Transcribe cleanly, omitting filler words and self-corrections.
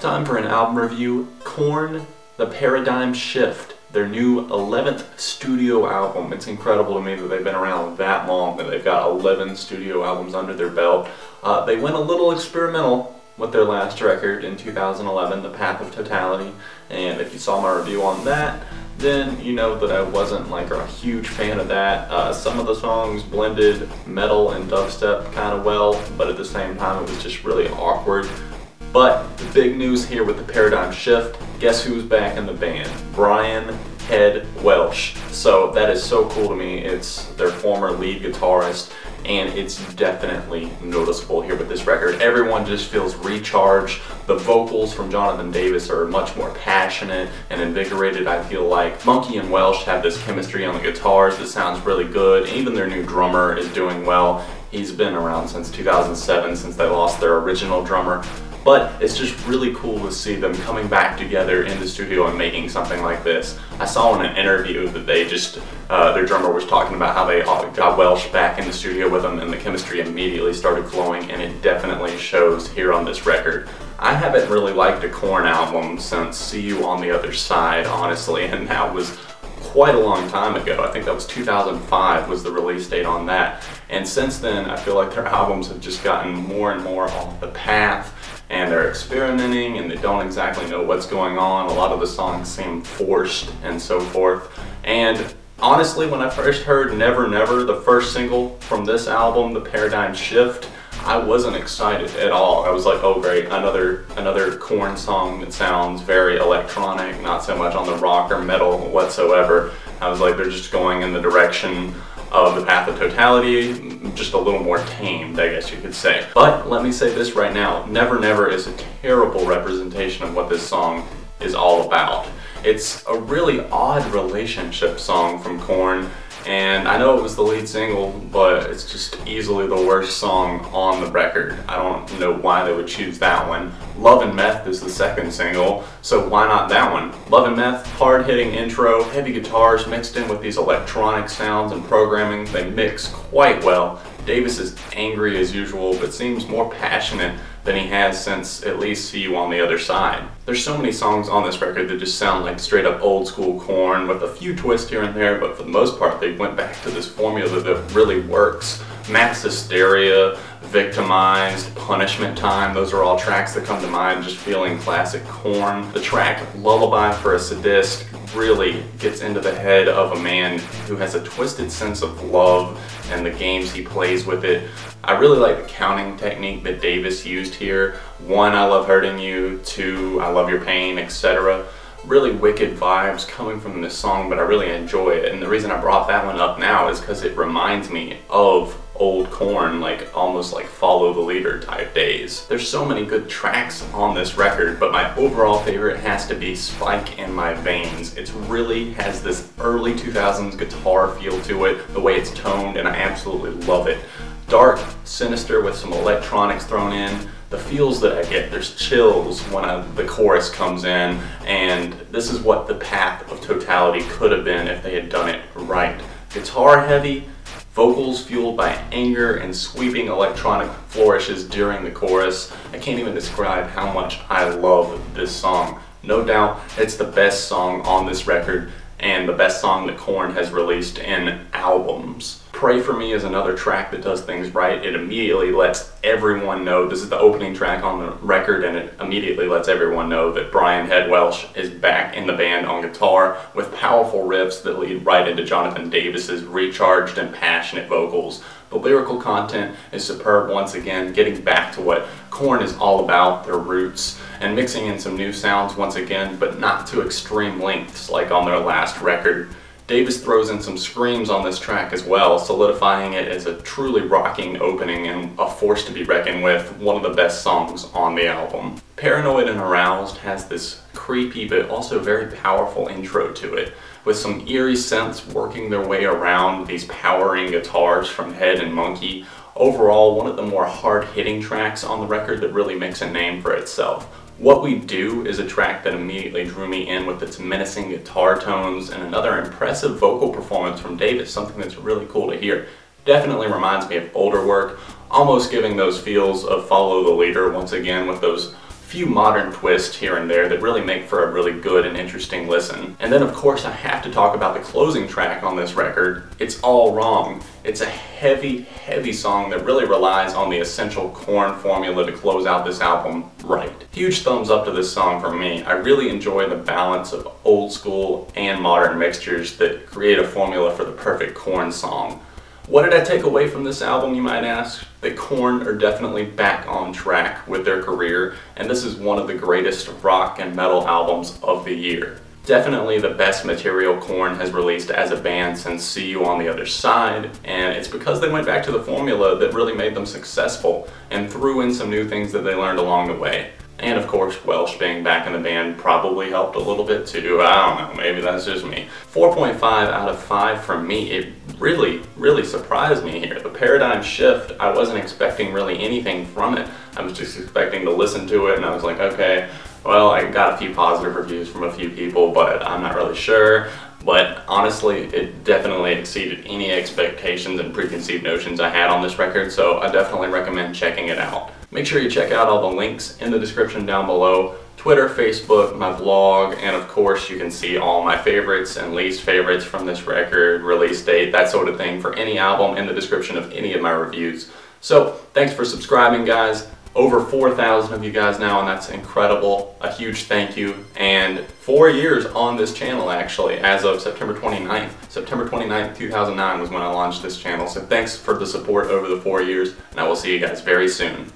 Time for an album review. Korn, The Paradigm Shift, their new 11th studio album. It's incredible to me that they've been around that long, that they've got 11 studio albums under their belt. They went a little experimental with their last record in 2011, The Path of Totality, and if you saw my review on that, then you know that I wasn't like a huge fan of that. Some of the songs blended metal and dubstep kind of well, but at the same time it was just really awkward. But the big news here with The Paradigm Shift, guess who's back in the band? Brian Head Welsh. So that is so cool to me. It's their former lead guitarist, and it's definitely noticeable here with this record. Everyone just feels recharged. The vocals from Jonathan Davis are much more passionate and invigorated, I feel like. Monkey and Welsh have this chemistry on the guitars that sounds really good. Even their new drummer is doing well. He's been around since 2007, since they lost their original drummer. But it's just really cool to see them coming back together in the studio and making something like this. I saw in an interview that they just, their drummer was talking about how they got Welsh back in the studio with them and the chemistry immediately started flowing, and it definitely shows here on this record. I haven't really liked a Korn album since See You on the Other Side, honestly, and that was quite a long time ago. I think that was 2005 was the release date on that. And since then, I feel like their albums have just gotten more and more off the path, and they're experimenting and they don't exactly know what's going on. A lot of the songs seem forced and so forth. And honestly, when I first heard Never Never, the first single from this album, The Paradigm Shift, I wasn't excited at all. I was like, oh great, another Korn song that sounds very electronic, not so much on the rock or metal whatsoever. I was like, they're just going in the direction of The Path of Totality, just a little more tamed, I guess you could say. But let me say this right now, Never Never is a terrible representation of what this song is all about. It's a really odd relationship song from Korn, and I know it was the lead single, but it's just easily the worst song on the record. I don't know why they would choose that one. Love and Meth is the second single, so why not that one? Love and Meth, hard-hitting intro, heavy guitars mixed in with these electronic sounds and programming. They mix quite well. Davis is angry as usual, but seems more passionate than he has since at least See You on the Other Side. There's so many songs on this record that just sound like straight up old school Korn with a few twists here and there, but for the most part they went back to this formula that really works. Max Hysteria, Victimized, Punishment Time, those are all tracks that come to mind just feeling classic Korn. The track Lullaby for a Sadist really gets into the head of a man who has a twisted sense of love and the games he plays with it. I really like the counting technique that Davis used here. 1, I love hurting you. 2, I love your pain, etc. Really wicked vibes coming from this song, but I really enjoy it. And the reason I brought that one up now is because it reminds me of old Korn, like almost like Follow the Leader type days. There's so many good tracks on this record, but my overall favorite has to be Spike in My Veins. It really has this early 2000s guitar feel to it, the way it's toned, and I absolutely love it. Dark, sinister with some electronics thrown in. The feels that I get, there's chills when the chorus comes in, and this is what The Path of Totality could have been if they had done it right. Guitar heavy, vocals fueled by anger and sweeping electronic flourishes during the chorus. I can't even describe how much I love this song. No doubt it's the best song on this record and the best song that Korn has released in albums. Pray For Me is another track that does things right. It immediately lets everyone know, this is the opening track on the record, and it immediately lets everyone know that Brian Head Welsh is back in the band on guitar with powerful riffs that lead right into Jonathan Davis's recharged and passionate vocals. The lyrical content is superb once again, getting back to what Korn is all about, their roots, and mixing in some new sounds once again, but not to extreme lengths like on their last record. Davis throws in some screams on this track as well, solidifying it as a truly rocking opening and a force to be reckoned with, one of the best songs on the album. Paranoid and Aroused has this creepy but also very powerful intro to it, with some eerie synths working their way around these powering guitars from Head and Monkey. Overall, one of the more hard-hitting tracks on the record that really makes a name for itself. What We Do is a track that immediately drew me in with its menacing guitar tones and another impressive vocal performance from Davis, something that's really cool to hear. Definitely reminds me of older work, almost giving those feels of Follow the Leader once again with those few modern twists here and there that really make for a really good and interesting listen. And then of course I have to talk about the closing track on this record, It's All Wrong. It's a heavy, heavy song that really relies on the essential Korn formula to close out this album right. Huge thumbs up to this song from me. I really enjoy the balance of old school and modern mixtures that create a formula for the perfect Korn song. What did I take away from this album, you might ask? That Korn are definitely back on track with their career, and this is one of the greatest rock and metal albums of the year. Definitely the best material Korn has released as a band since See You on the Other Side, and it's because they went back to the formula that really made them successful and threw in some new things that they learned along the way. And of course, Welsh being back in the band probably helped a little bit too. I don't know, maybe that's just me. 4.5 out of 5 from me. It really surprised me here. The paradigm shift, I wasn't expecting really anything from it. I was just expecting to listen to it and I was like, okay, well, I got a few positive reviews from a few people, but I'm not really sure. But honestly, it definitely exceeded any expectations and preconceived notions I had on this record, so I definitely recommend checking it out. Make sure you check out all the links in the description down below. Twitter, Facebook, my vlog, and of course you can see all my favorites and least favorites from this record, release date, that sort of thing for any album in the description of any of my reviews. So, thanks for subscribing, guys. Over 4,000 of you guys now, and that's incredible. A huge thank you. And 4 years on this channel, actually, as of September 29th. September 29th, 2009 was when I launched this channel. So thanks for the support over the 4 years, and I will see you guys very soon.